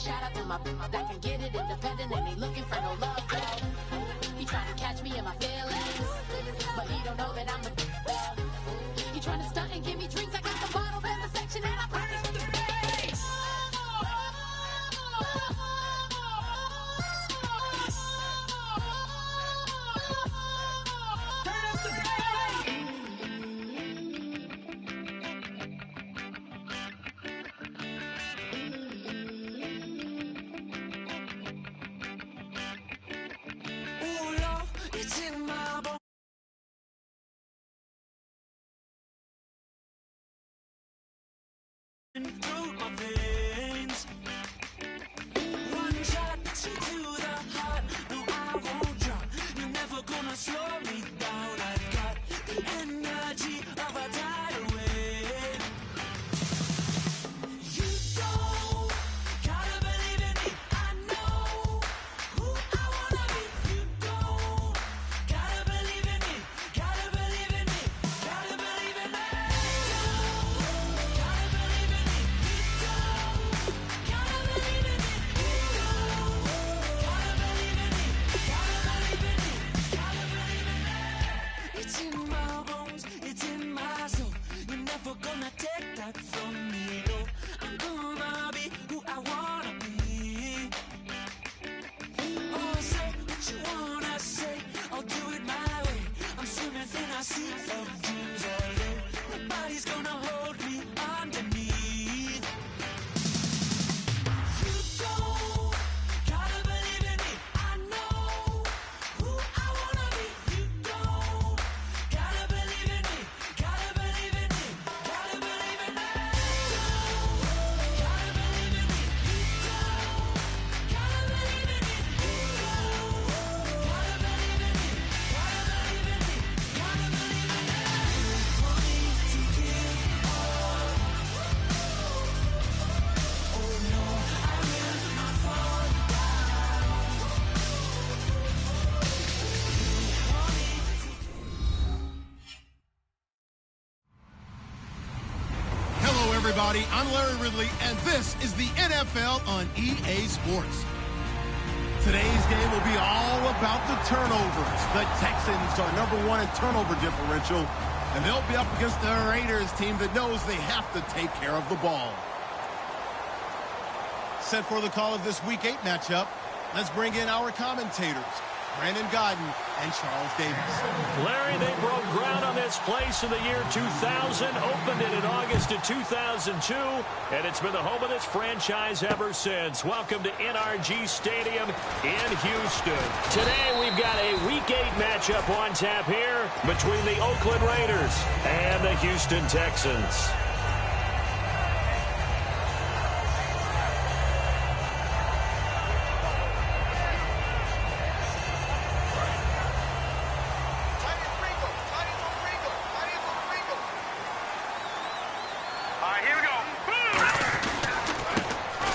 shout out to my that can get it independent and ain't looking for no love, girl. He trying to catch me in my feelings, but he don't know that I'm the He trying to stunt and give me drinks. I got the bottles in the section and I practice with the bass. Turn up the bass. Ooh, love, it's in my bones. Through my veins. One shot to the heart. No, I won't drop. You're never gonna slow me down. I've got the energy of a tidal wave. You don't gotta believe in me. I know who I wanna be. You don't gotta believe in me. Gotta believe in me. Gotta believe in me. Gotta believe in me. Gotta believe in me. Gotta believe in me. Gotta believe in me. Gotta believe in me. It's in my bones. It's in my soul. You're never gonna take that from me. No, I'm gonna be who I wanna be. Oh, say what you wanna say. I'll do it my way. I'm swimming in a sea of dreams all day. Nobody's gonna hold me underneath. You don't gotta believe in me. I know who I wanna be. You don't gotta believe in me. Gotta believe in me. Gotta believe in me. Gotta believe in me. Gotta believe in me. Gotta believe in me. Gotta believe in me. Gotta believe in me. Want me to give up? Oh no, I will not fall down. Want me to Hello, everybody. I'm Larry Ridley, and this is the NFL on EA Sports. Today's game will be all about the turnovers. The Texans are #1 in turnover differential, and they'll be up against the Raiders team that knows they have to take care of the ball. Set for the call of this Week 8 matchup, let's bring in our commentators, Brandon Godden and Charles Davis. Larry, they broke ground on this place in the year 2000, opened it in August of 2002, and it's been the home of this franchise ever since. Welcome to NRG Stadium in Houston. Today we've got a Week 8 matchup on tap here between the Oakland Raiders and the Houston Texans.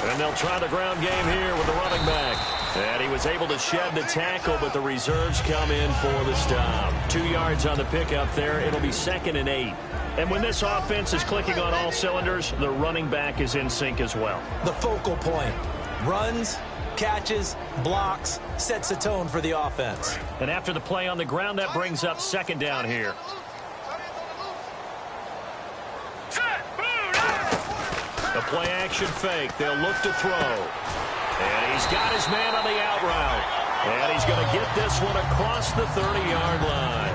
And they'll try the ground game here with the running back. And he was able to shed the tackle, but the reserves come in for the stop. 2 yards on the pickup there. It'll be 2nd and 8. And when this offense is clicking on all cylinders, the running back is in sync as well. The focal point. Runs, catches, blocks, sets the tone for the offense. And after the play on the ground, that brings up 2nd down here. The play action fake. They'll look to throw. And he's got his man on the out route. And he's going to get this one across the 30-yard line.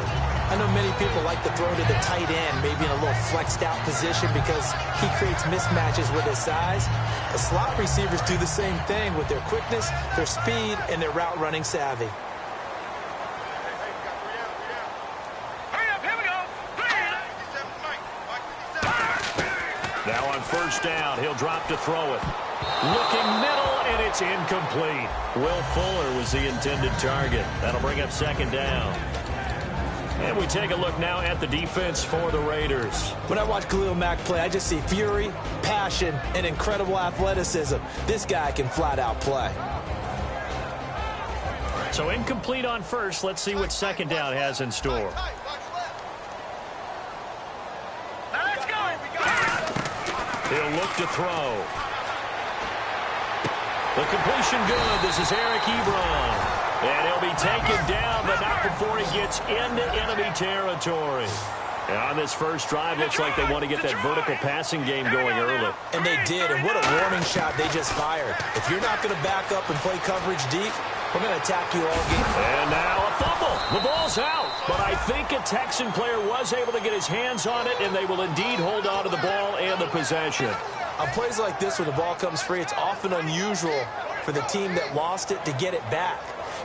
I know many people like to throw to the tight end, maybe in a little flexed out position because he creates mismatches with his size. The slot receivers do the same thing with their quickness, their speed, and their route running savvy. Now on 1st down, he'll drop to throw it. Looking middle, and it's incomplete. Will Fuller was the intended target. That'll bring up 2nd down. And we take a look now at the defense for the Raiders. When I watch Khalil Mack play, I just see fury, passion, and incredible athleticism. This guy can flat out play. So incomplete on 1st. Let's see what 2nd down has in store. He'll look to throw. The completion good. This is Eric Ebron. And he'll be taken down, but not before he gets into enemy territory. And on this first drive, looks like they want to get that vertical passing game going early. And they did, and what a warning shot they just fired. If you're not going to back up and play coverage deep, we're going to attack you all game. And now a fumble. The ball's out. But I think a Texan player was able to get his hands on it, and they will indeed hold on to the ball and the possession. On plays like this, when the ball comes free, it's often unusual for the team that lost it to get it back.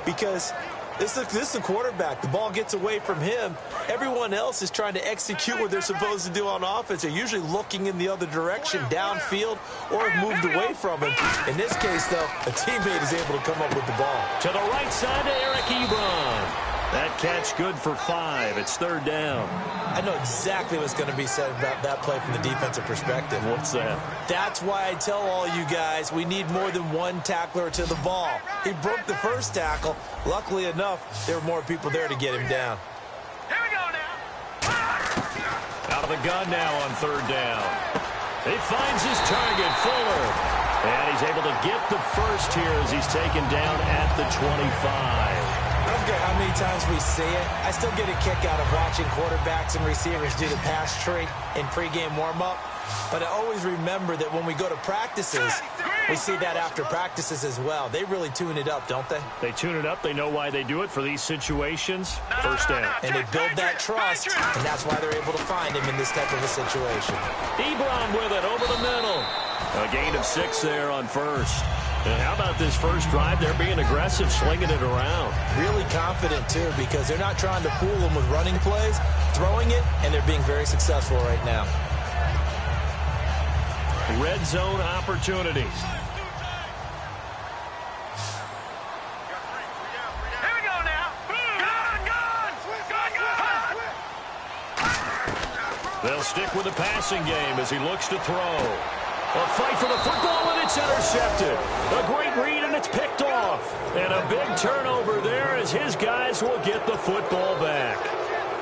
Because this is the quarterback. The ball gets away from him. Everyone else is trying to execute what they're supposed to do on offense. They're usually looking in the other direction, downfield, or have moved away from him. In this case, though, a teammate is able to come up with the ball. To the right side to Eric Ebron. That catch good for 5. It's third down. I know exactly what's going to be said about that play from the defensive perspective. What's that? That's why I tell all you guys we need more than one tackler to the ball. He broke the first tackle. Luckily enough, there were more people there to get him down. Here we go now. Out of the gun now on third down. He finds his target, Fuller. And he's able to get the first here as he's taken down at the 25. I don't care how many times we see it. I still get a kick out of watching quarterbacks and receivers do the pass tree in pregame warm-up. But I always remember that when we go to practices, we see that after practices as well. They really tune it up, don't they? They tune it up. They know why they do it for these situations. First down. And they build that trust, and that's why they're able to find him in this type of a situation. Ebron with it over the middle. A gain of 6 there on first. And how about this first drive? They're being aggressive, slinging it around. Really confident, too, because they're not trying to fool them with running plays, throwing it, and they're being very successful right now. Red zone opportunities. Here we go now. Gun. They'll stick with the passing game as he looks to throw. A fight for the football, and it's intercepted. A great read, and it's picked off. And a big turnover there as his guys will get the football back.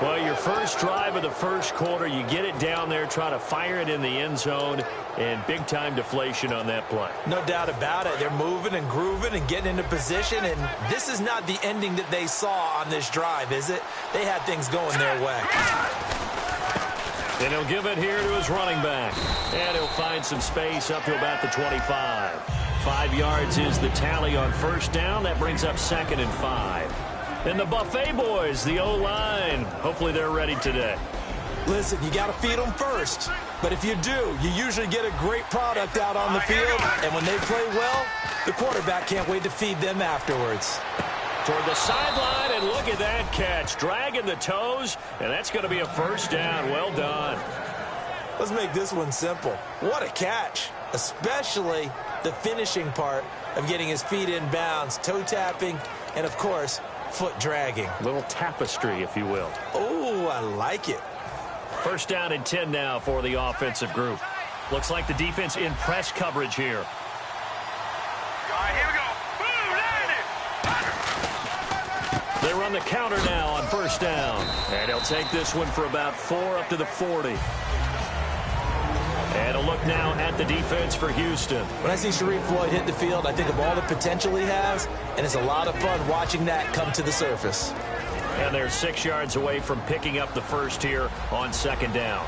Well, your first drive of the first quarter, you get it down there, try to fire it in the end zone, and big-time deflation on that play. No doubt about it. They're moving and grooving and getting into position, and this is not the ending that they saw on this drive, is it? They had things going their way. And he'll give it here to his running back. And he'll find some space up to about the 25. 5 yards is the tally on first down. That brings up 2nd and 5. And the Buffet boys, the O-line, hopefully they're ready today. Listen, you got to feed them first. But if you do, you usually get a great product out on the field. And when they play well, the quarterback can't wait to feed them afterwards. Toward the sideline, and look at that catch. Dragging the toes, and that's going to be a first down. Well done. Let's make this one simple. What a catch, especially the finishing part of getting his feet in bounds, toe tapping, and, of course, foot dragging. A little tapestry, if you will. Oh, I like it. First down and 10 now for the offensive group. Looks like the defense in press coverage here. All right, here we go. They run the counter now on first down. And he'll take this one for about 4 up to the 40. And a look now at the defense for Houston. When I see Sharif Floyd hit the field, I think of all the potential he has, and it's a lot of fun watching that come to the surface. And they're 6 yards away from picking up the first here on second down.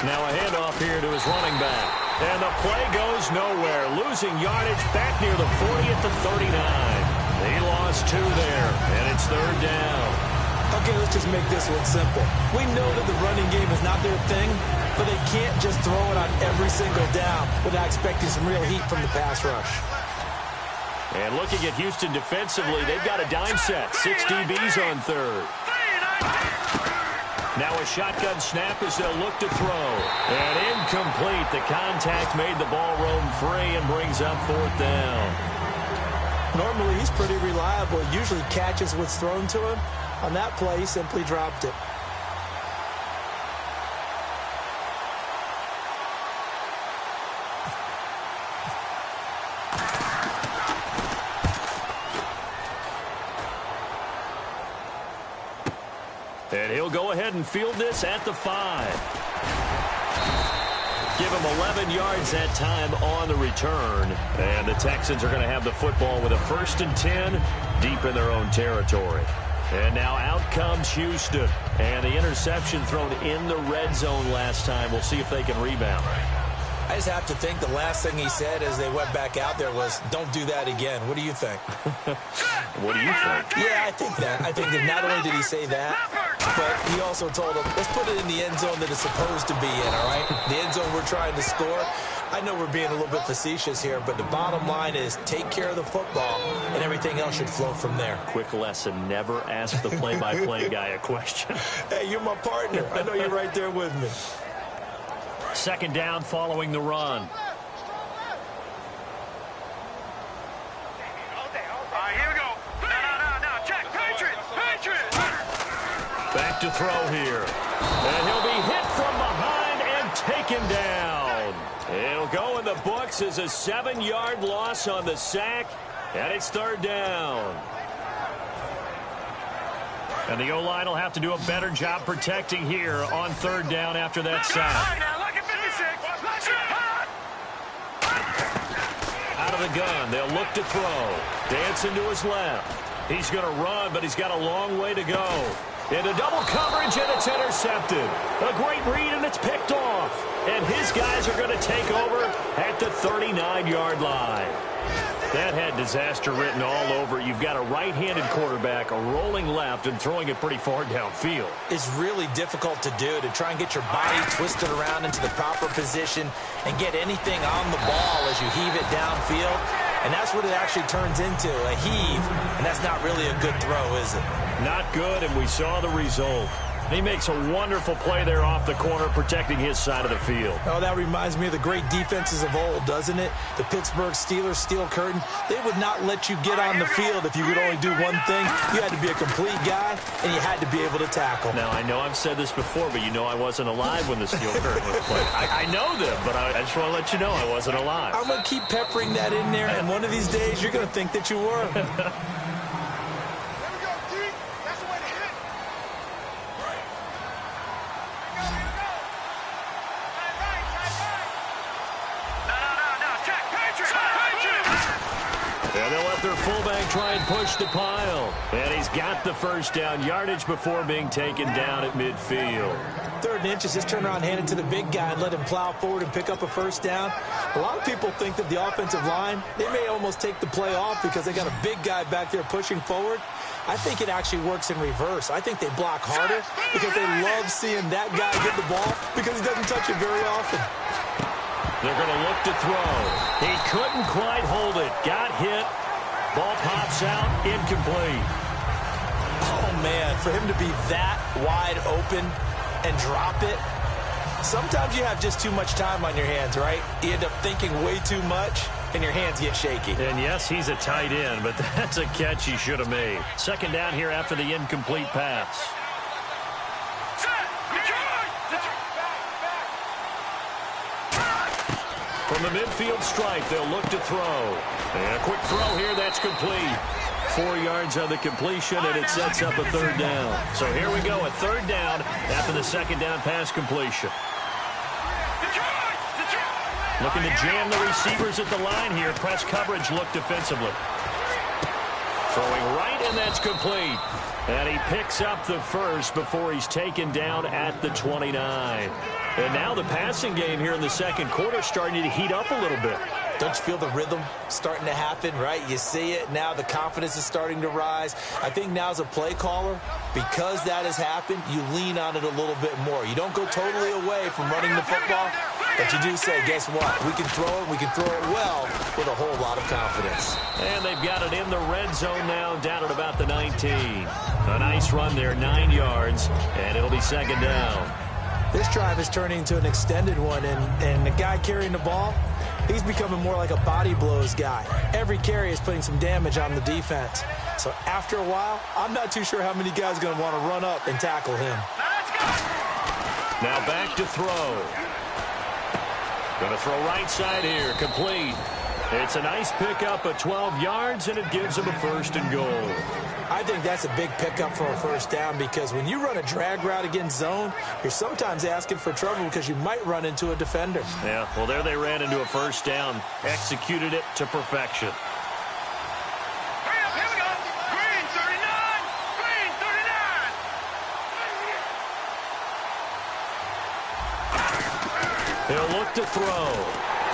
Now a handoff here to his running back. And the play goes nowhere. Losing yardage back near the 40 at the 39. He lost 2 there, and it's third down. Okay, let's just make this one simple. We know that the running game is not their thing, but they can't just throw it on every single down without expecting some real heat from the pass rush. And looking at Houston defensively, they've got a dime set. 6 DBs on third. Now a shotgun snap as they'll look to throw. And incomplete. The contact made the ball roam free and brings up fourth down. Normally, he's pretty reliable. He usually catches what's thrown to him. On that play, he simply dropped it. And he'll go ahead and field this at the 5. Give him 11 yards that time on the return. And the Texans are going to have the football with a 1st and 10 deep in their own territory. And now out comes Houston. And the interception thrown in the red zone last time. We'll see if they can rebound. I just have to think the last thing he said as they went back out there was, don't do that again. What do you think? What do you think? Yeah, I think that. I think that not only did he say that, but he also told them, let's put it in the end zone that it's supposed to be in, all right? The end zone we're trying to score. I know we're being a little bit facetious here, but the bottom line is take care of the football, and everything else should flow from there. Quick lesson, never ask the play-by-play guy a question. Hey, you're my partner. I know you're right there with me. 2nd down following the run. Here we go. No. Check. Patriots. Back to throw here. And he'll be hit from behind and taken down. It'll go in the books as a 7-yard loss on the sack. And it's 3rd down. And the O-line will have to do a better job protecting here on 3rd down after that sack. Out of the gun, they'll look to throw. Dancing to his left. He's going to run, but he's got a long way to go. Into double coverage, and it's intercepted. A great read, and it's picked off. And his guys are going to take over at the 39-yard line. That had disaster written all over it. You've got a right-handed quarterback, a rolling left, and throwing it pretty far downfield. It's really difficult to do, to try and get your body twisted around into the proper position and get anything on the ball as you heave it downfield. And that's what it actually turns into, a heave. And that's not really a good throw, is it? Not good, and we saw the result. He makes a wonderful play there off the corner, protecting his side of the field. Oh, that reminds me of the great defenses of old, doesn't it? The Pittsburgh Steelers steel curtain. They would not let you get on the field if you could only do one thing. You had to be a complete guy, and you had to be able to tackle. Now, I know I've said this before, but you know I wasn't alive when the steel curtain was played. I know them, but I just want to let you know I wasn't alive. I'm going to keep peppering that in there, and one of these days you're going to think that you were. And they'll let their fullback try and push the pile. And he's got the 1st down yardage before being taken down at midfield. 3rd and inches, just turn around, hand it to the big guy, and let him plow forward and pick up a 1st down. A lot of people think that the offensive line, they may almost take the play off because they got a big guy back there pushing forward. I think it actually works in reverse. I think they block harder because they love seeing that guy get the ball because he doesn't touch it very often. They're going to look to throw. He couldn't quite hold it. Got hit. Ball pops out. Incomplete. Oh, man, for him to be that wide open and drop it, sometimes you have just too much time on your hands, right? You end up thinking way too much, and your hands get shaky. And, yes, he's a tight end, but that's a catch he should have made. 2nd down here after the incomplete pass. From the midfield stripe, they'll look to throw. And a quick throw here, that's complete. 4 yards on the completion, and it sets up a 3rd down. So here we go, a 3rd down after the 2nd down pass completion. Looking to jam the receivers at the line here. Press coverage look defensively. Throwing right, and that's complete. And he picks up the 1st before he's taken down at the 29. And now the passing game here in the 2nd quarter starting to heat up a little bit. Don't you feel the rhythm starting to happen, right? You see it now. The confidence is starting to rise. I think now as a play caller, because that has happened, you lean on it a little bit more. You don't go totally away from running the football, but you do say, guess what? We can throw it. We can throw it well with a whole lot of confidence. And they've got it in the red zone now, down at about the 19. A nice run there, 9 yards, and it'll be 2nd down. This drive is turning into an extended one, and the guy carrying the ball, he's becoming more like a body blows guy. Every carry is putting some damage on the defense. So after a while, I'm not too sure how many guys are going to want to run up and tackle him. Now back to throw. Going to throw right side here, complete. It's a nice pickup of 12 yards, and it gives him a 1st and goal. I think that's a big pickup for a first down because when you run a drag route against zone, you're sometimes asking for trouble because you might run into a defender. Yeah, well, there they ran into a first down, executed it to perfection. Hurry up, here we go. Green 39. Green 39. He'll look to throw.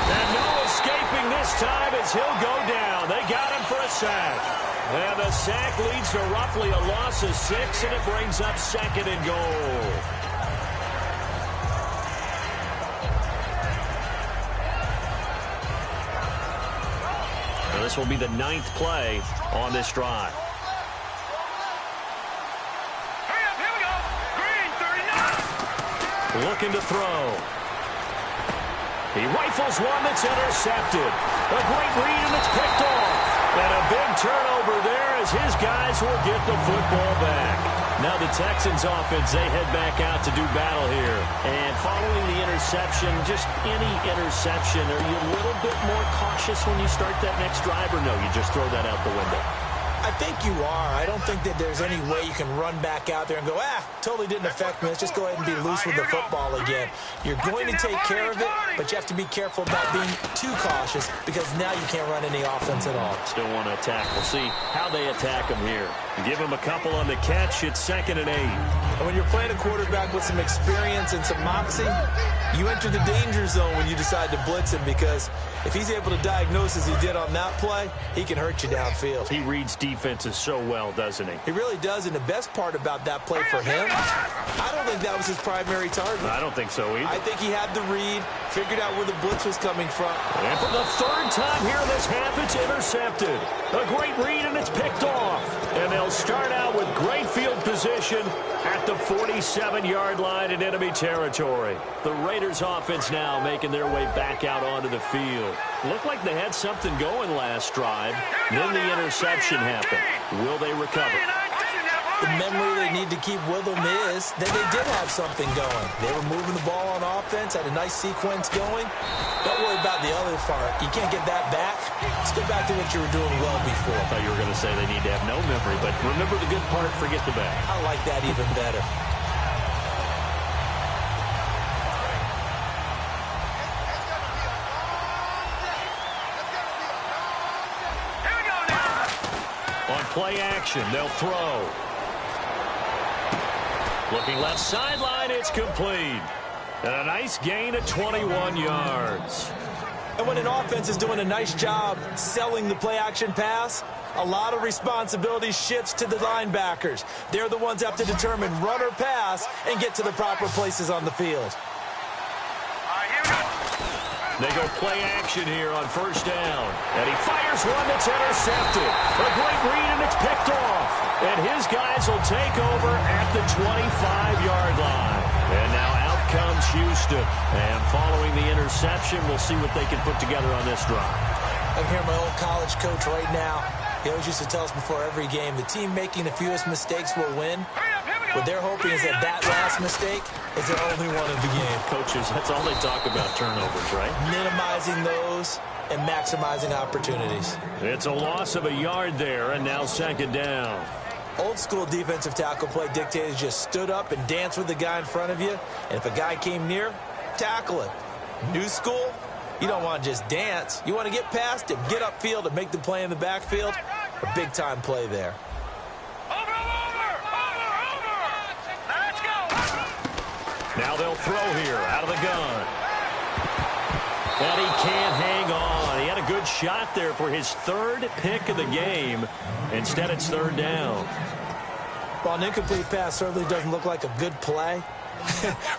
And no escaping this time as he'll go down. They got him for a sack. And the sack leads to roughly a loss of 6, and it brings up 2nd and goal. Now this will be the 9th play on this drive. Hurry up, here we go. Green 39. Looking to throw. He rifles one that's intercepted. A great read, and it's picked off. And a big turnover there as his guys will get the football back. Now the Texans offense, they head back out to do battle here. And following the interception, just any interception, are you a little bit more cautious when you start that next drive, or no, you just throw that out the window? I think you are. I don't think that there's any way you can run back out there and go, totally didn't affect me. Let's just go ahead and be loose with the football again. You're going to take care of it, but you have to be careful about being too cautious because now you can't run any offense at all. Still want to attack. We'll see how they attack him here. Give him a couple on the catch. It's 2nd and 8. And when you're playing a quarterback with some experience and some moxie, you enter the danger zone when you decide to blitz him because if he's able to diagnose as he did on that play, he can hurt you downfield. He reads defenses so well, doesn't he? He really does, and the best part about that play for him, I don't think that was his primary target. I don't think so either. I think he had the read, figured out where the blitz was coming from. And for the 3rd time here in this half, it's intercepted. A great read, and it's picked off. And they'll start out with great field position at the 47-yard line in enemy territory. The Raiders offense now making their way back out onto the field. Looked like they had something going last drive. Then the interception happened. Will they recover? The memory they need to keep with them is that they did have something going. They were moving the ball on offense, had a nice sequence going. Don't worry about the other part. You can't get that back. Let's go back to what you were doing well before. I thought you were going to say they need to have no memory, but remember the good part, forget the bad. I like that even better. On play action, they'll throw. Looking left sideline, it's complete. And a nice gain of 21 yards. And when an offense is doing a nice job selling the play-action pass, a lot of responsibility shifts to the linebackers. They're the ones that have to determine run or pass and get to the proper places on the field. They go play action here on 1st down. And he fires one that's intercepted. A great read, and it's picked off. And his guys will take over at the 25-yard line. And now out comes Houston. And following the interception, we'll see what they can put together on this drive. I'm hearing my old college coach right now. He always used to tell us before every game, the team making the fewest mistakes will win. What they're hoping is that that last mistake is their only one of the game. Coaches, that's all they talk about, turnovers, right? Minimizing those and maximizing opportunities. It's a loss of a yard there, and now 2nd down. Old school defensive tackle play dictated just stood up and danced with the guy in front of you. And if a guy came near, tackle him. New school, you don't want to just dance. You want to get past him, get upfield, and make the play in the backfield. A big-time play there. Now they'll throw here out of the gun. And he can't hang on. He had a good shot there for his 3rd pick of the game. Instead, it's 3rd down. Well, an incomplete pass certainly doesn't look like a good play.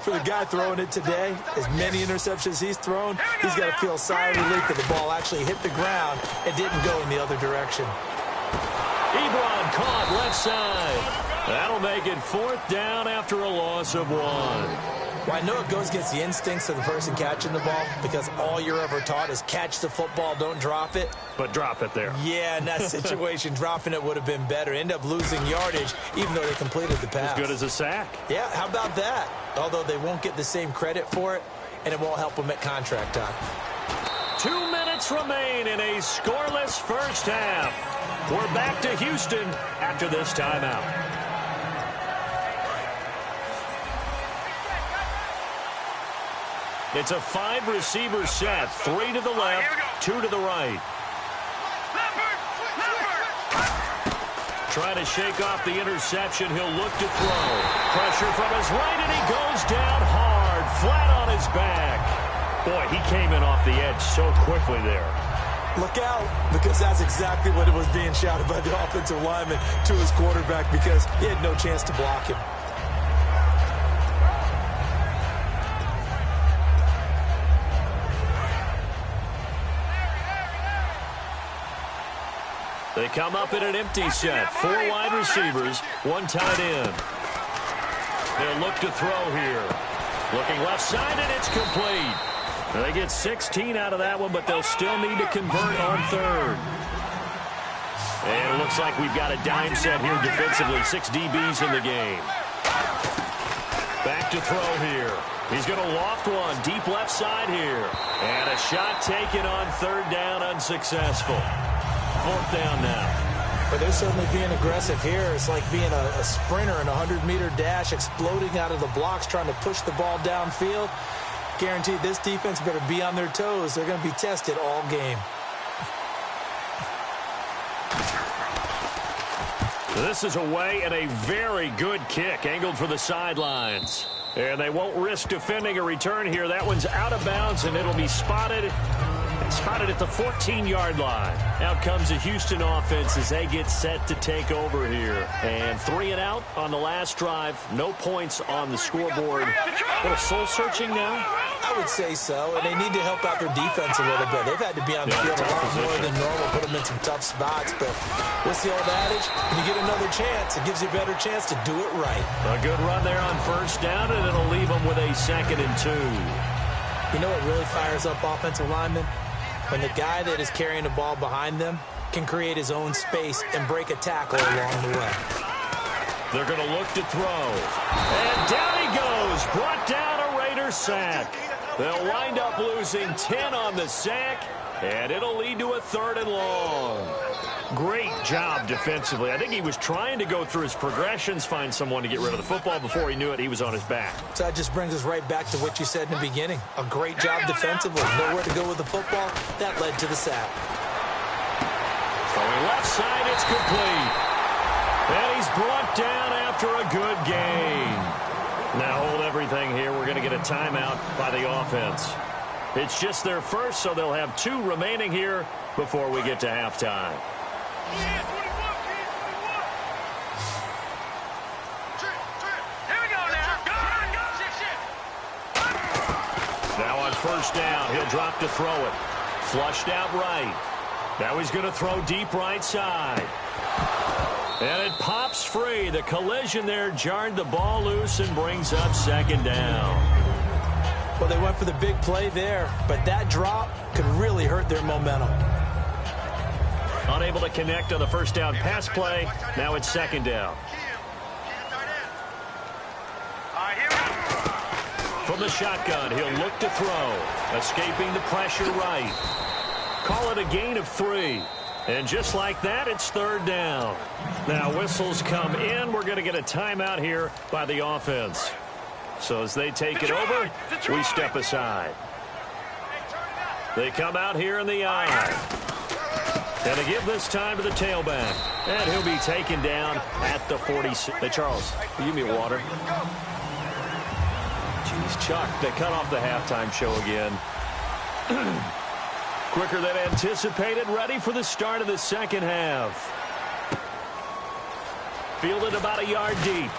For the guy throwing it today, as many interceptions he's thrown, he's got to feel a sigh of relief that the ball actually hit the ground and didn't go in the other direction. Ebron caught left side. That'll make it 4th down after a loss of 1. Well, I know it goes against the instincts of the person catching the ball because all you're ever taught is catch the football, don't drop it. But drop it there. Yeah, in that situation, dropping it would have been better. End up losing yardage, even though they completed the pass. As good as a sack. Yeah, how about that? Although they won't get the same credit for it, and it won't help them at contract time. 2 minutes minutes remain in a scoreless first half. We're back to Houston after this timeout. It's a 5-receiver set. 3 to the left, 2 to the right. Trying to shake off the interception. He'll look to throw. Pressure from his right, and he goes down hard, flat on his back. Boy, he came in off the edge so quickly there. Look out, because that's exactly what it was being shouted by the offensive lineman to his quarterback, because he had no chance to block him. They come up in an empty set. 4 wide receivers, 1 tight end. They'll look to throw here. Looking left side, and it's complete. They get 16 out of that one, but they'll still need to convert on third. And it looks like we've got a dime set here defensively. 6 DBs in the game. Back to throw here. He's going to loft one deep left side here. And a shot taken on third down, unsuccessful. 4th down now. But they're certainly being aggressive here. It's like being a sprinter in a 100-meter dash, exploding out of the blocks, trying to push the ball downfield. Guaranteed this defense better be on their toes. They're going to be tested all game. This is away, and a very good kick angled for the sidelines. And they won't risk defending a return here. That one's out of bounds, and it'll be spotted at the 14-yard line. Out comes the Houston offense as they get set to take over here. And 3 and out on the last drive. No points on the scoreboard. A little soul-searching now? I would say so, and they need to help out their defense a little bit. They've had to be on the field a lot more than normal, put them in some tough spots. But what's the old adage? When you get another chance, it gives you a better chance to do it right. A good run there on first down, and it'll leave them with a 2nd and 2. You know what really fires up offensive linemen? When the guy that is carrying the ball behind them can create his own space and break a tackle along the way. They're going to look to throw. And down he goes. Brought down a Raider sack. They'll wind up losing 10 on the sack, and it'll lead to a 3rd and long. Great job defensively. I think he was trying to go through his progressions, find someone to get rid of the football. Before he knew it, he was on his back. So that just brings us right back to what you said in the beginning. A great job defensively. Nowhere to go with the football. That led to the sack. Throwing left side, it's complete. And he's brought down after a good gain. Now hold everything here. We're going to get a timeout by the offense. It's just their first, so they'll have 2 remaining here before we get to halftime. Now on first down, he'll drop to throw it. Flushed out right. Now he's going to throw deep right side. And it pops free. The collision there jarred the ball loose and brings up 2nd down. Well, they went for the big play there, but that drop could really hurt their momentum. Unable to connect on the first down pass play. Now it's 2nd down. From the shotgun, he'll look to throw. Escaping the pressure right. Call it a gain of 3. And just like that, it's 3rd down. Now whistles come in. We're going to get a timeout here by the offense. So as they take it over, we step aside. They come out here in the eye. And to give this time to the tailback. And he'll be taken down at the 46. Hey, Charles, will you give me water? Jeez, Chuck, they cut off the halftime show again. Quicker than anticipated, ready for the start of the 2nd half. Fielded about a yard deep.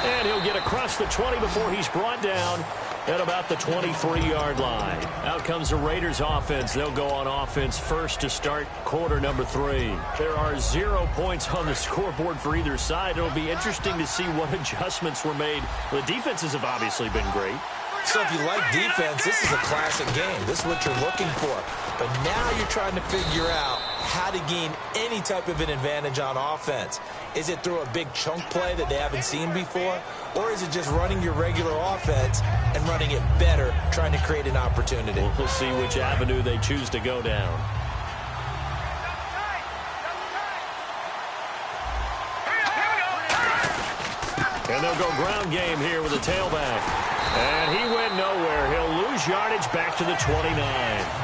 And he'll get across the 20 before he's brought down at about the 23-yard line. Out comes the Raiders offense. They'll go on offense first to start quarter number 3. There are 0 points on the scoreboard for either side. It'll be interesting to see what adjustments were made. The defenses have obviously been great. So if you like defense, this is a classic game. This is what you're looking for. But now you're trying to figure out how to gain any type of an advantage on offense. Is it through a big chunk play that they haven't seen before? Or is it just running your regular offense and running it better, trying to create an opportunity? We'll see which avenue they choose to go down. And they'll go ground game here with a tailback. And he went nowhere. He'll lose yardage back to the 29.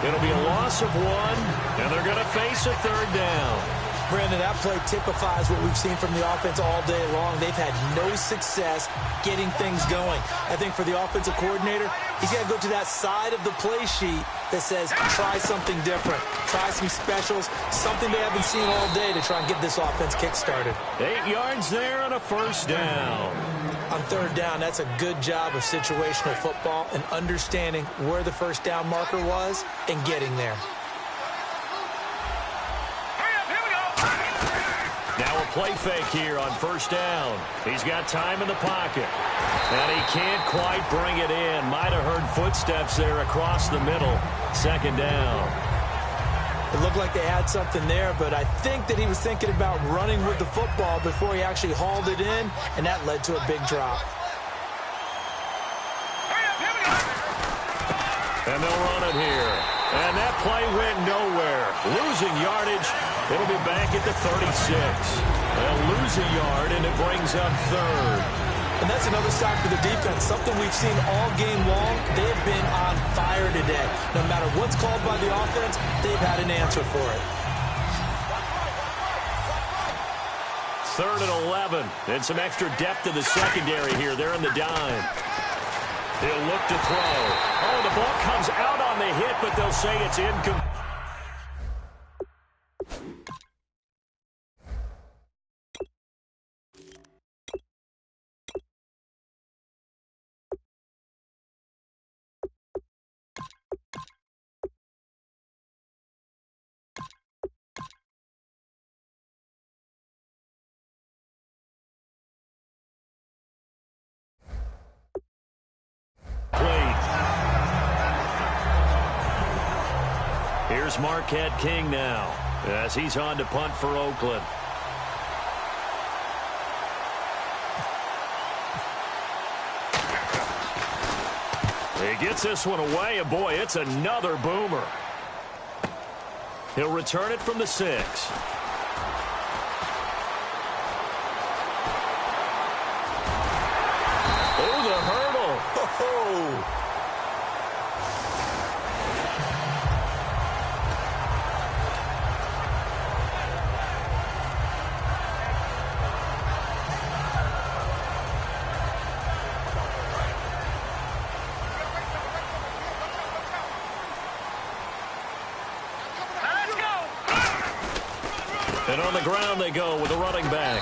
It'll be a loss of 1, and they're going to face a 3rd down. Brandon, that play typifies what we've seen from the offense all day long. They've had no success getting things going. I think for the offensive coordinator, he's got to go to that side of the play sheet that says try something different, try some specials, something they haven't seen all day to try and get this offense kick-started. 8 yards there on a 1st down. On 3rd down, that's a good job of situational football and understanding where the 1st down marker was and getting there. Now a play fake here on 1st down. He's got time in the pocket. And he can't quite bring it in. Might have heard footsteps there across the middle. 2nd down. It looked like they had something there, but I think that he was thinking about running with the football before he actually hauled it in, and that led to a big drop. And they'll run it here. And that play went nowhere. Losing yardage. It'll be back at the 36. They'll lose a yard, and it brings up 3rd. And that's another sign for the defense, something we've seen all game long. They have been on fire today. No matter what's called by the offense, they've had an answer for it. 3rd and 11. And some extra depth in the secondary here. They're in the dime. He'll look to throw. Oh, the ball comes out on the hit, but they'll say it's incomplete. Here's Marquette King now as he's on to punt for Oakland. He gets this one away, and boy, it's another boomer. He'll return it from the 6. Oh, the hurdle. Oh. And on the ground they go with a running back.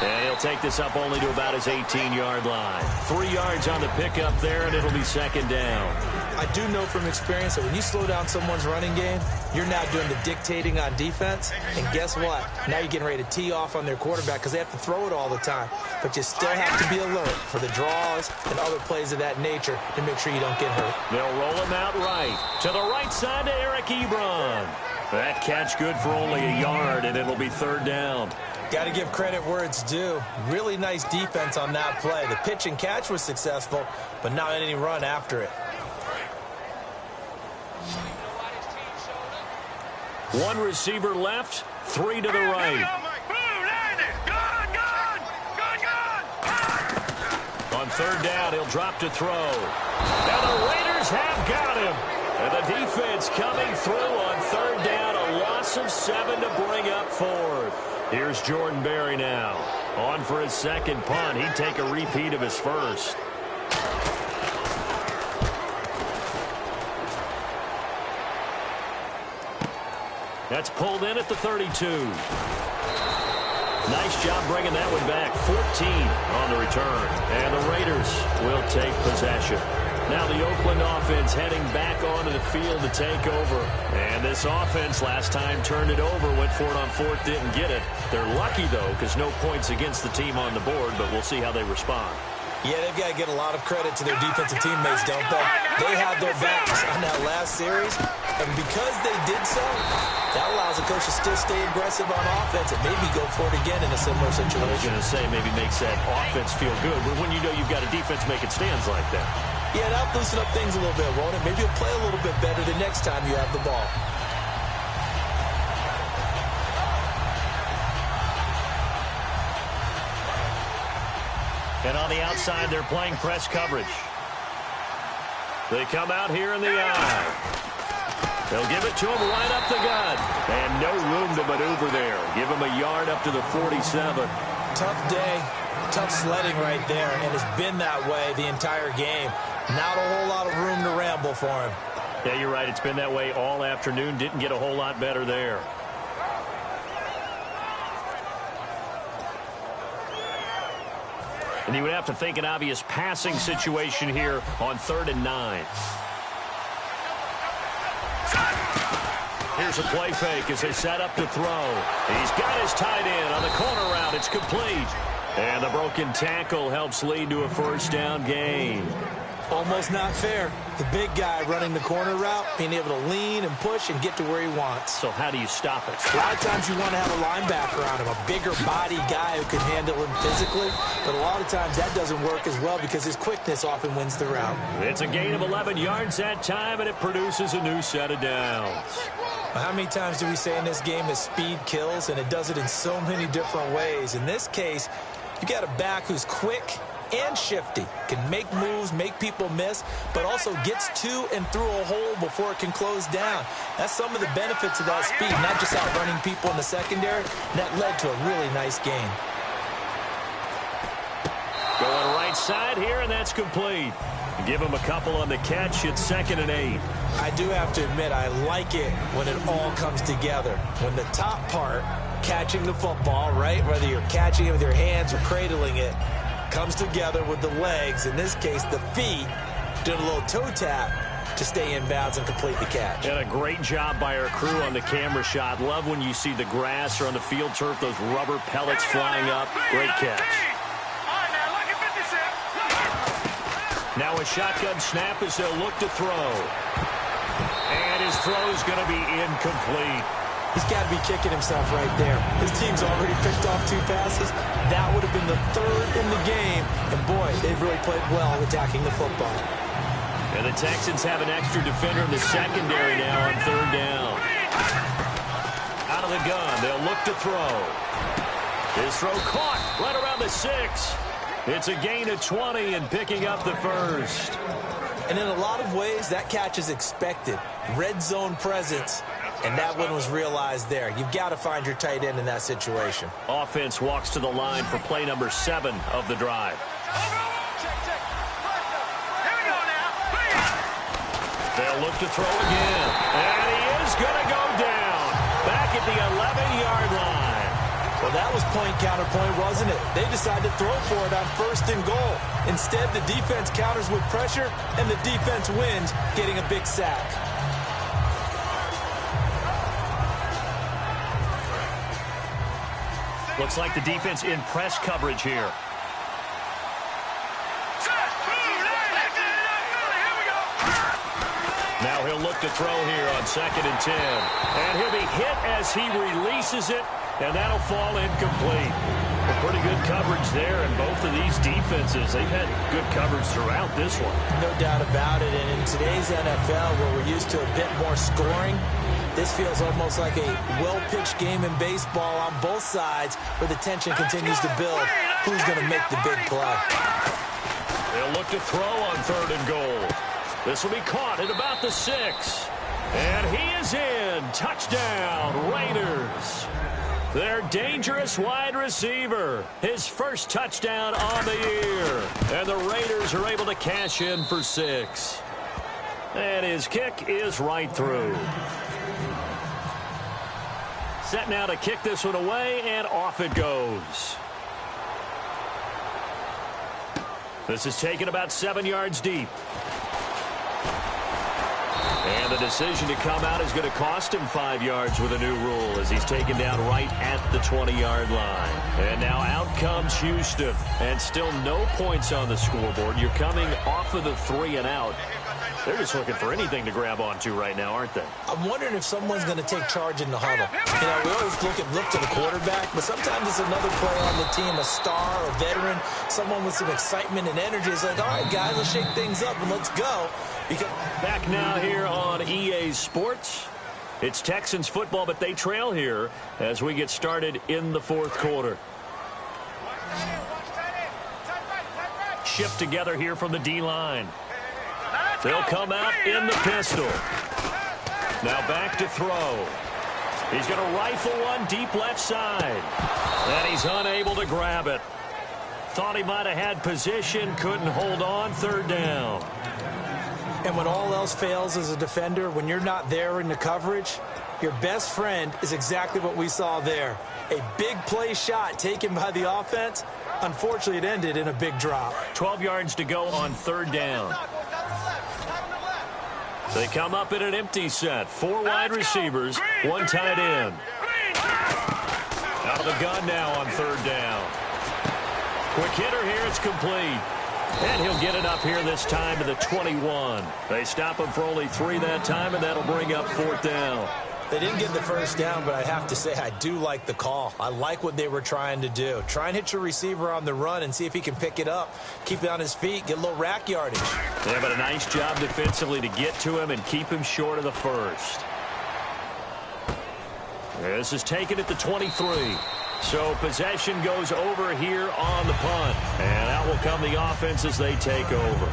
And he'll take this up only to about his 18-yard line. 3 yards on the pickup there, and it'll be 2nd down. I do know from experience that when you slow down someone's running game, you're now doing the dictating on defense. And guess what? Now you're getting ready to tee off on their quarterback because they have to throw it all the time. But you still have to be alert for the draws and other plays of that nature to make sure you don't get hurt. They'll roll him out right. To the right side to Eric Ebron. That catch good for only a yard, and it'll be 3rd down. Got to give credit where it's due. Really nice defense on that play. The pitch and catch was successful, but not any run after it. One receiver left, 3 to the right. On 3rd down, he'll drop to throw. Now the Raiders have got him. And the defense coming through on 3rd down, a loss of 7 to bring up 4th. Here's Jordan Berry now. On for his 2nd punt. He'd take a repeat of his 1st. That's pulled in at the 32. Nice job bringing that one back. 14 on the return. And the Raiders will take possession. Now the Oakland offense heading back onto the field to take over. And this offense last time turned it over, went for it on 4th, didn't get it. They're lucky, though, because no points against the team on the board, but we'll see how they respond. Yeah, they've got to get a lot of credit to their defensive teammates, don't they? They had their backs on that last series. And because they did so, that allows the coach to still stay aggressive on offense and maybe go for it again in a similar situation. I was going to say maybe makes that offense feel good, but when you know you've got a defense making stands like that. Yeah, that'll loosen up things a little bit, won't it? Maybe you'll play a little bit better the next time you have the ball. And on the outside, they're playing press coverage. They come out here in the eye. They'll give it to him right up the gut. And no room to maneuver there. Give him a yard up to the 47. Tough day, tough sledding right there, and it's been that way the entire game. Not a whole lot of room to ramble for him. Yeah, you're right. It's been that way all afternoon. Didn't get a whole lot better there. And you would have to think an obvious passing situation here on 3rd and 9. Here's a play fake as they set up to throw. He's got his tight end on the corner route. It's complete. And the broken tackle helps lead to a first down gain. Almost not fair. The big guy running the corner route, being able to lean and push and get to where he wants. So how do you stop it? A lot of times you want to have a linebacker on him, a bigger body guy who can handle him physically. But a lot of times that doesn't work as well because his quickness often wins the route. It's a gain of 11 yards that time, and it produces a new set of downs. How many times do we say in this game that speed kills, and it does it in so many different ways? In this case, you got a back who's quick and shifty, can make moves, make people miss, but also gets to and through a hole before it can close down. That's some of the benefits of that speed, not just outrunning people in the secondary. That led to a really nice game. Going right side here, and that's complete. Give him a couple on the catch. It's 2nd and 8. I do have to admit, I like it when it all comes together. When the top part, catching the football, right, whether you're catching it with your hands or cradling it, comes together with the legs, in this case the feet, doing a little toe tap to stay in bounds and complete the catch. And a great job by our crew on the camera shot. Love when you see the grass or on the field turf, those rubber pellets flying up. Great catch. Now a shotgun snap as they'll look to throw. And his throw is going to be incomplete. He's got to be kicking himself right there. His team's already picked off 2 passes. That would have been the 3rd in the game. And, boy, they've really played well attacking the football. And the Texans have an extra defender in the secondary now on 3rd down. Out of the gun. They'll look to throw. His throw caught right around the 6. It's a gain of 20 and picking up the first. And in a lot of ways, that catch is expected. Red zone presence. And that one was realized there. You've got to find your tight end in that situation. Offense walks to the line for play number 7 of the drive. They'll look to throw again. And he is going to go down. Back at the 11-yard line. Well, that was point counterpoint, wasn't it? They decided to throw for it on 1st and goal. Instead, the defense counters with pressure, and the defense wins, getting a big sack. Looks like the defense in press coverage here. Now he'll look to throw here on 2nd and 10. And he'll be hit as he releases it, and that'll fall incomplete. Well, pretty good coverage there, and both of these defenses, they've had good coverage throughout this one. No doubt about it, and in today's NFL, where we're used to a bit more scoring, this feels almost like a well-pitched game in baseball on both sides where the tension continues to build. Who's going to make the big play? They'll look to throw on 3rd and goal. This will be caught at about the 6. And he is in. Touchdown, Raiders. Their dangerous wide receiver. His first touchdown on the year. And the Raiders are able to cash in for 6. And his kick is right through. Set now to kick this one away, and off it goes. This is taken about 7 yards deep. And the decision to come out is going to cost him 5 yards with a new rule as he's taken down right at the 20-yard line. And now out comes Houston. And still no points on the scoreboard. You're coming off of the 3 and out. They're just looking for anything to grab onto right now, aren't they? I'm wondering if someone's going to take charge in the huddle. You know, we always look to the quarterback, but sometimes it's another player on the team, a star, a veteran, someone with some excitement and energy. It's like, all right, guys, let's shake things up and let's go. Back now here on EA Sports. It's Texans football, but they trail here as we get started in the fourth quarter. Shift together here from the D-line. They'll come out in the pistol. Now back to throw. He's going to rifle one deep left side. And he's unable to grab it. Thought he might have had position, couldn't hold on, third down. And when all else fails as a defender, when you're not there in the coverage, your best friend is exactly what we saw there. A big play shot taken by the offense. Unfortunately, it ended in a big drop. 12 yards to go on third down. They come up in an empty set. 4 wide receivers, 1 tight end. Out of the gun now on third down. Quick hitter here, it's complete. And he'll get it up here this time to the 21. They stop him for only 3 that time, and that'll bring up fourth down. They didn't get the first down, but I have to say I do like the call. I like what they were trying to do. Try and hit your receiver on the run and see if he can pick it up. Keep it on his feet, get a little rack yardage. Yeah, but a nice job defensively to get to him and keep him short of the first. This is taken at the 23. So possession goes over here on the punt. And out will come the offense as they take over.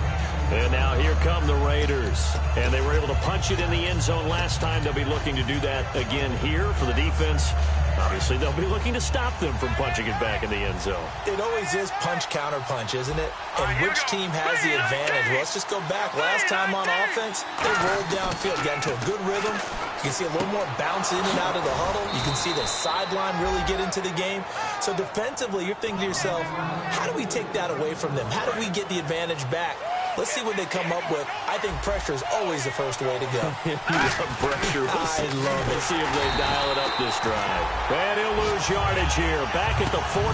And now here come the Raiders. And they were able to punch it in the end zone last time. They'll be looking to do that again here for the defense. Obviously, they'll be looking to stop them from punching it back in the end zone. It always is punch, counter punch, isn't it? And which team has the advantage? Well, let's just go back. Last time on offense, they rolled downfield, got into a good rhythm. You can see a little more bounce in and out of the huddle. You can see the sideline really get into the game. So defensively, you're thinking to yourself, how do we take that away from them? How do we get the advantage back? Let's see what they come up with. I think pressure is always the first way to go. You love pressure. I love it. Let's see if they dial it up this drive. And he'll lose yardage here. Back at the 47.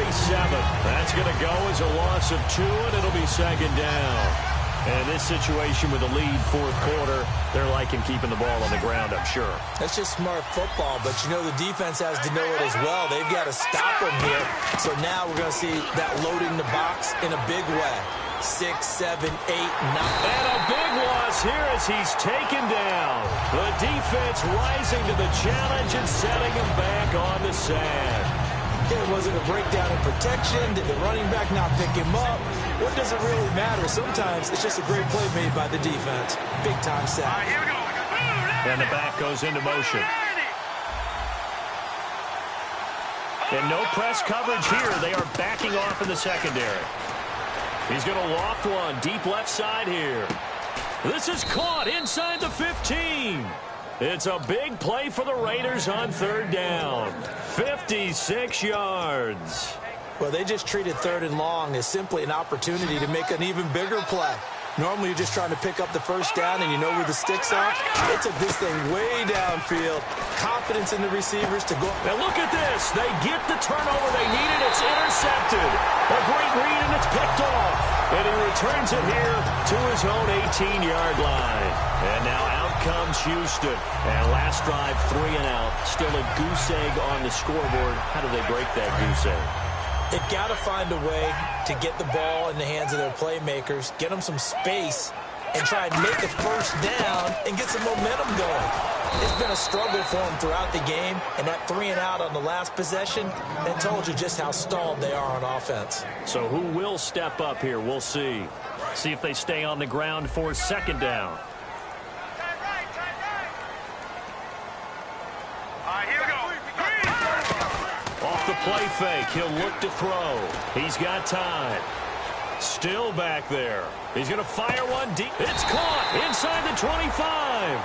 That's going to go as a loss of 2, and it'll be second down. And this situation with the lead fourth quarter, they're liking keeping the ball on the ground, I'm sure. That's just smart football, but you know the defense has to know it as well. They've got to stop them here. So now we're going to see that loading the box in a big way. 6, 7, 8, 9. And a big loss here as he's taken down. The defense rising to the challenge and setting him back on the sand. Was it a breakdown in protection? Did the running back not pick him up? What does it really matter? Sometimes it's just a great play made by the defense. Big time sack. And the back goes into motion. And no press coverage here. They are backing off in the secondary. He's going to loft one deep left side here. This is caught inside the 15. It's a big play for the Raiders on third down. 56 yards. Well, they just treated third and long as simply an opportunity to make an even bigger play. Normally, you're just trying to pick up the first down, and you know where the sticks are. They took this thing way downfield. Confidence in the receivers to go. Now look at this. They get the turnover they needed. It's intercepted. A great read, and it's picked off. And he returns it here to his own 18-yard line. And now out comes Houston. And last drive, 3 and out. Still a goose egg on the scoreboard. How do they break that goose egg? They've got to find a way to get the ball in the hands of their playmakers, get them some space, and try and make a first down and get some momentum going. It's been a struggle for them throughout the game, and that 3 and out on the last possession, that told you just how stalled they are on offense. So who will step up here? We'll see. See if they stay on the ground for second down. Off the play fake, he'll look to throw. He's got time. Still back there. He's going to fire one deep. It's caught inside the 25.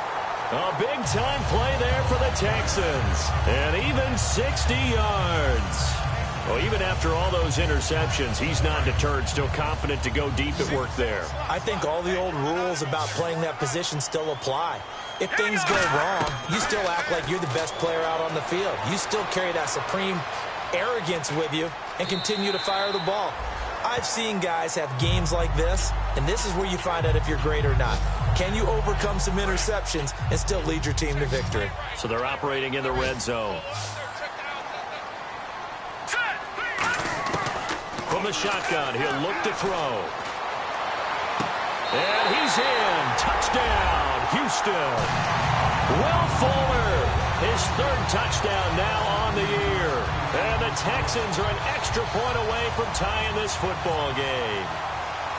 A big-time play there for the Texans. And even 60 yards. Well, even after all those interceptions, he's not deterred, still confident to go deep at work there. I think all the old rules about playing that position still apply. If things go wrong, you still act like you're the best player out on the field. You still carry that supreme arrogance with you and continue to fire the ball. I've seen guys have games like this, and this is where you find out if you're great or not. Can you overcome some interceptions and still lead your team to victory? So they're operating in the red zone. From the shotgun, he'll look to throw. And he's in. Touchdown, Houston. Will Fuller, his third touchdown now on the year. And the Texans are an extra point away from tying this football game.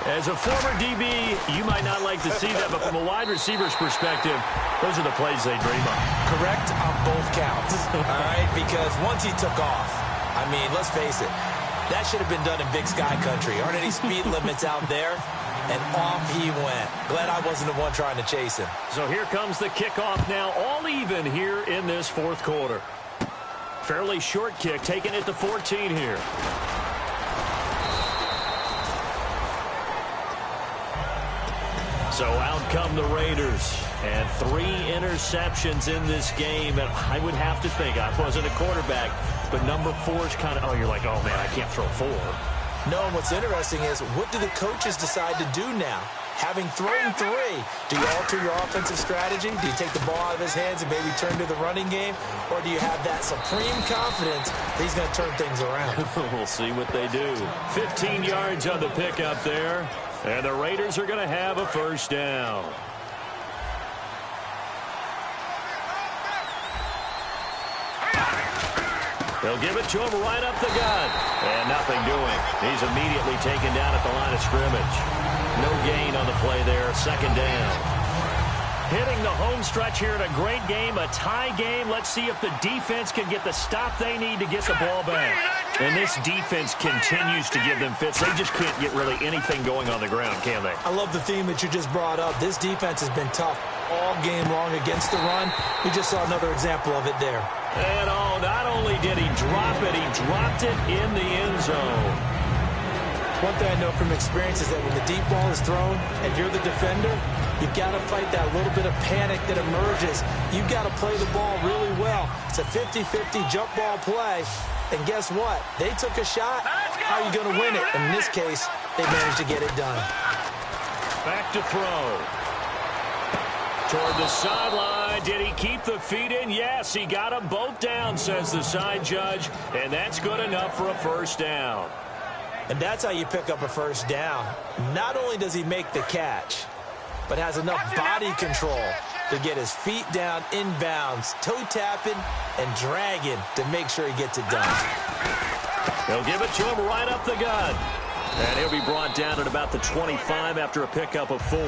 As a former DB, you might not like to see that, but from a wide receiver's perspective, those are the plays they dream of. Correct on both counts, all right? Because once he took off, I mean, let's face it, that should have been done in Big Sky Country. Aren't any speed limits out there? And off he went. Glad I wasn't the one trying to chase him. So here comes the kickoff now, all even here in this fourth quarter. Fairly short kick, taking it to 14 here. So out come the Raiders. And 3 interceptions in this game. And I would have to think, I wasn't a quarterback, but number 4 is kind of, oh, you're like, oh, man, I can't throw 4. No, and what's interesting is, what do the coaches decide to do now? Having thrown 3, do you alter your offensive strategy? Do you take the ball out of his hands and maybe turn to the running game? Or do you have that supreme confidence that he's going to turn things around? We'll see what they do. 15 yards on the pickup there. And the Raiders are going to have a first down. They'll give it to him right up the gut. And nothing doing. He's immediately taken down at the line of scrimmage. No gain on the play there. Second down. Hitting the home stretch here in a great game, a tie game. Let's see if the defense can get the stop they need to get the ball back. And this defense continues to give them fits. They just can't get really anything going on the ground, can they? I love the theme that you just brought up. This defense has been tough all game long against the run. We just saw another example of it there. And oh, not only did he drop it, he dropped it in the end zone. One thing I know from experience is that when the deep ball is thrown and you're the defender, you've got to fight that little bit of panic that emerges. You've got to play the ball really well. It's a 50-50 jump ball play. And guess what? They took a shot. How are you going to win it? In this case, they managed to get it done. Back to throw. Toward the sideline. Did he keep the feet in? Yes, he got them both down, says the side judge. And that's good enough for a first down. And that's how you pick up a first down. Not only does he make the catch, but has enough body control to get his feet down inbounds, toe tapping and dragging to make sure he gets it done. They'll give it to him right up the gut. And he'll be brought down at about the 25 after a pickup of 4.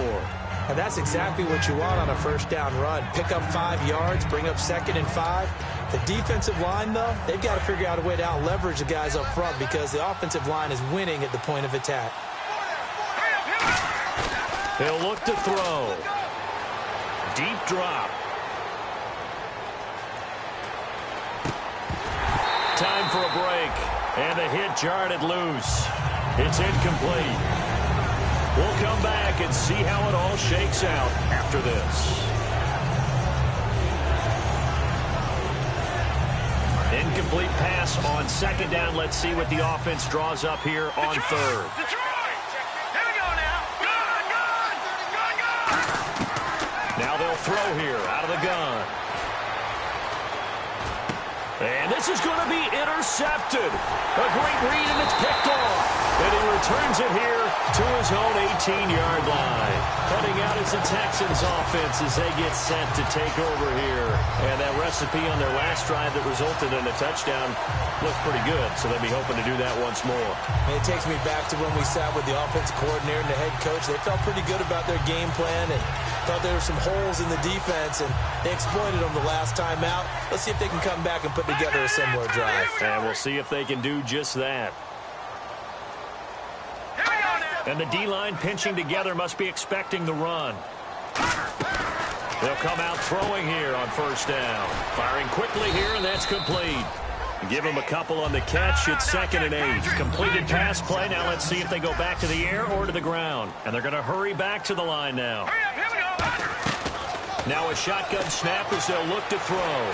And that's exactly what you want on a first down run. Pick up 5 yards, bring up 2nd and 5. The defensive line, though, they've got to figure out a way to out-leverage the guys up front because the offensive line is winning at the point of attack. He'll look to throw. Deep drop. Time for a break. And the hit jarred it loose. It's incomplete. We'll come back and see how it all shakes out after this. Incomplete pass on 2nd down. Let's see what the offense draws up here on 3rd. Here we go now. Gun. Now they'll throw here out of the gun. And this is going to be intercepted. A great read, and it's picked off. And he returns it here to his own 18-yard line. Heading out as the Texans offense as they get set to take over here. And that recipe on their last drive that resulted in a touchdown looked pretty good. So they'll be hoping to do that once more. And it takes me back to when we sat with the offensive coordinator and the head coach. They felt pretty good about their game plan and thought there were some holes in the defense, and they exploited them the last time out. Let's see if they can come back and put together a similar drive. And we'll see if they can do just that. And the D-line pinching together must be expecting the run. They'll come out throwing here on 1st down. Firing quickly here, and that's complete. Give him a couple on the catch. It's 2nd and 8. Completed pass play. Now let's see if they go back to the air or to the ground. And they're going to hurry back to the line now. Now a shotgun snap as they'll look to throw.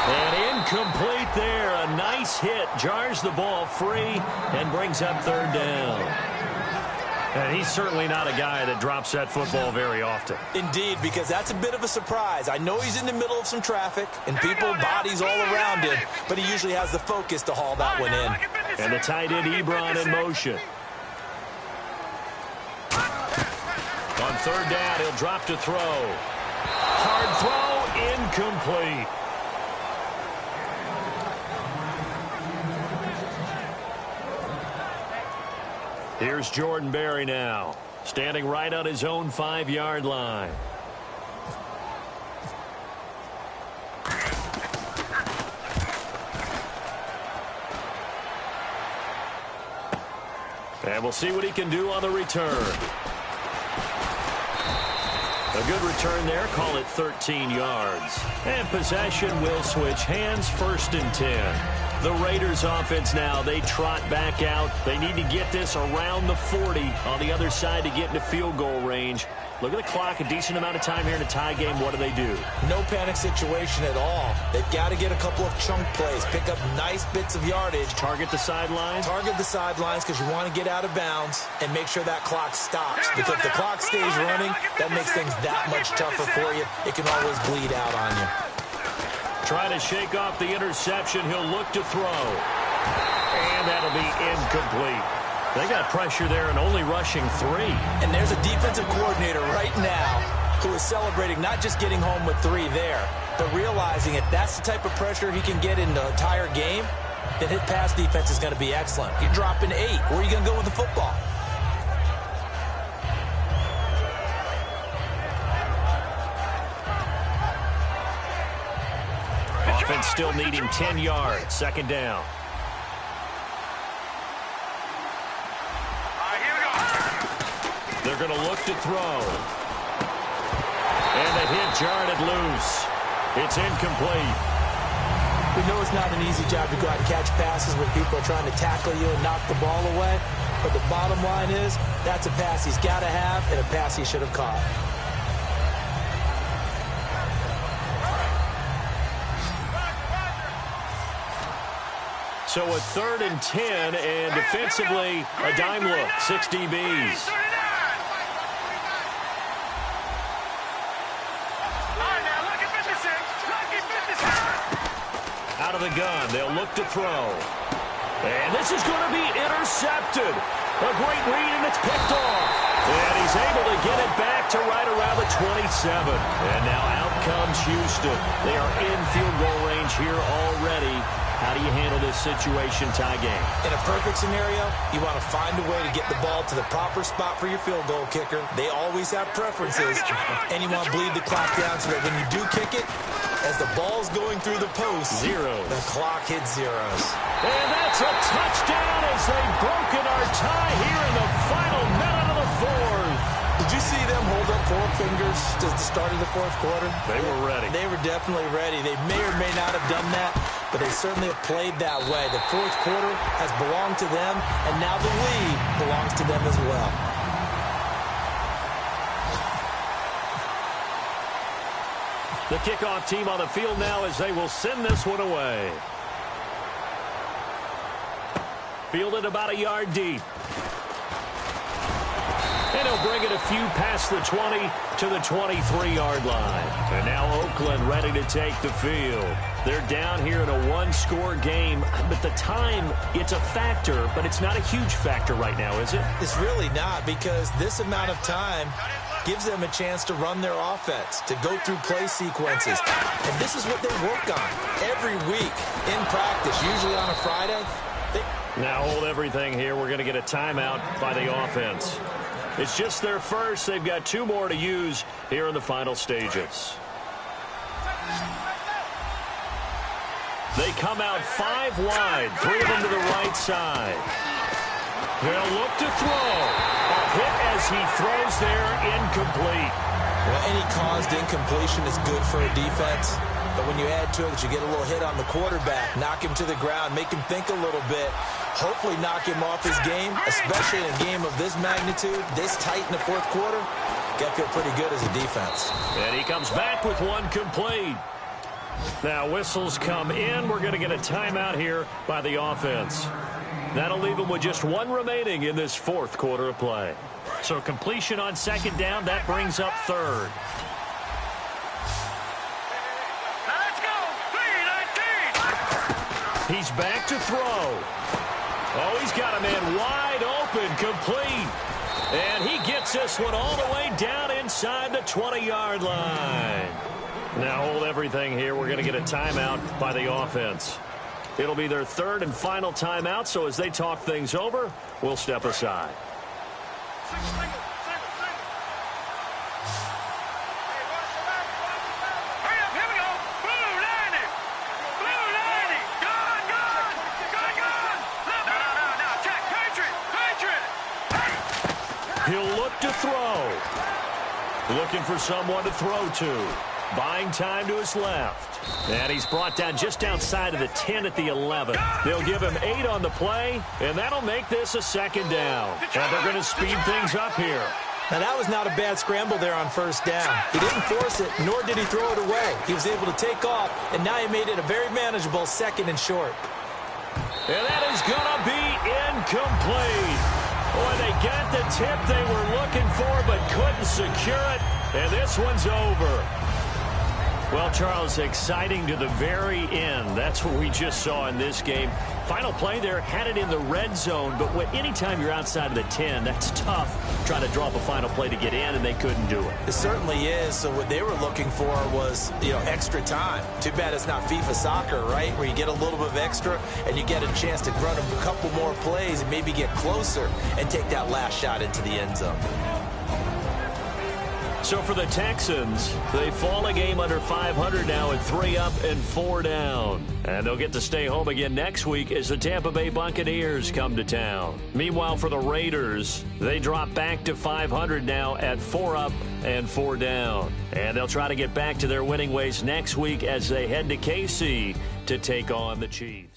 And incomplete there. A nice hit. Jars the ball free and brings up third down. And he's certainly not a guy that drops that football very often. Indeed, because that's a bit of a surprise. I know he's in the middle of some traffic and people, bodies all around him, but he usually has the focus to haul that one in. And the tight end Ebron in motion. On third down, he'll drop to throw. Hard throw, incomplete. Here's Jordan Berry now, standing right on his own 5-yard line. And we'll see what he can do on the return. A good return there, call it 13 yards. And possession will switch hands, 1st and 10. The Raiders offense now, they trot back out. They need to get this around the 40 on the other side to get into field goal range. Look at the clock, a decent amount of time here in a tie game. What do? No panic situation at all. They've got to get a couple of chunk plays, pick up nice bits of yardage. Target the sidelines? Target the sidelines because you want to get out of bounds and make sure that clock stops. Because if the clock stays running, that makes things that much tougher for you. It can always bleed out on you. Trying to shake off the interception. He'll look to throw. And that'll be incomplete. They got pressure there and only rushing 3. And there's a defensive coordinator right now who is celebrating not just getting home with 3 there, but realizing if that's the type of pressure he can get in the entire game, then his pass defense is going to be excellent. You're dropping 8. Where are you going to go with the football? Offense still needing 10 yards. 2nd down. They're going to look to throw. And the hit jarred it loose. It's incomplete. We know it's not an easy job to go out and catch passes when people are trying to tackle you and knock the ball away. But the bottom line is that's a pass he's got to have and a pass he should have caught. So a 3rd and 10, and defensively, a dime look. 6 DBs. Out of the gun, they'll look to throw. And this is going to be intercepted. A great read, and it's picked off. And he's able to get it back to right around the 27. And now out comes Houston. They are in field goal range here already. How do you handle this situation, tie game? In a perfect scenario, you want to find a way to get the ball to the proper spot for your field goal kicker. They always have preferences, and you want to bleed the clock down so that when you do kick it, as the ball's going through the post, the clock hits zeros. And that's a touchdown as they've broken our tie here in the final minute of the 4th. Did you see them hold up 4 fingers at the start of the 4th quarter? They were ready. They were definitely ready. They may or may not have done that, but they certainly have played that way. The 4th quarter has belonged to them, and now the lead belongs to them as well. The kickoff team on the field now as they will send this one away. Fielded about a yard deep. And he'll bring it a few past the 20 to the 23-yard line. And now Oakland ready to take the field. They're down here in a 1-score game. But the time, it's a factor, but it's not a huge factor right now, is it? It's really not, because this amount of time gives them a chance to run their offense, to go through play sequences. And this is what they work on every week in practice, usually on a Friday. Now hold everything here. We're going to get a timeout by the offense. It's just their first. They've got 2 more to use here in the final stages. They come out 5 wide, 3 of them to the right side. They'll look to throw. A hit as he throws there, incomplete. Well, any caused incompletion is good for a defense. But when you add to it that you get a little hit on the quarterback, knock him to the ground, make him think a little bit, hopefully knock him off his game, especially in a game of this magnitude, this tight in the 4th quarter, got to feel pretty good as a defense. And he comes back with 1 complete. Now whistles come in. We're going to get a timeout here by the offense. That'll leave them with just one remaining in this fourth quarter of play. So completion on second down. That brings up third. Let's go. 3-19. He's back to throw. Oh, he's got a man wide open, complete. And he gets this one all the way down inside the 20-yard line. Now hold everything here. We're going to get a timeout by the offense. It'll be their third and final timeout, so as they talk things over, we'll step aside. Hurry up, here we go. Blue 90. Blue 90. Gone. No. Check. Patriot. He'll look to throw. Looking for someone to throw to. Buying time to his left. And he's brought down just outside of the 10 at the 11. They'll give him 8 on the play, and that'll make this a second down. And they're going to speed things up here. Now, that was not a bad scramble there on first down. He didn't force it, nor did he throw it away. He was able to take off, and now he made it a very manageable second and short. And that is going to be incomplete. Boy, they got the tip they were looking for, but couldn't secure it. And this one's over. Well, Charles, exciting to the very end. That's what we just saw in this game. Final play there, had it in the red zone, but anytime you're outside of the 10, that's tough trying to draw up a final play to get in, and they couldn't do it. It certainly is. So what they were looking for was, extra time. Too bad it's not FIFA soccer, right, where you get a little bit of extra and you get a chance to run a couple more plays and maybe get closer and take that last shot into the end zone. So for the Texans, they fall a game under 500 now at 3 up and 4 down. And they'll get to stay home again next week as the Tampa Bay Buccaneers come to town. Meanwhile, for the Raiders, they drop back to 500 now at 4 up and 4 down. And they'll try to get back to their winning ways next week as they head to KC to take on the Chiefs.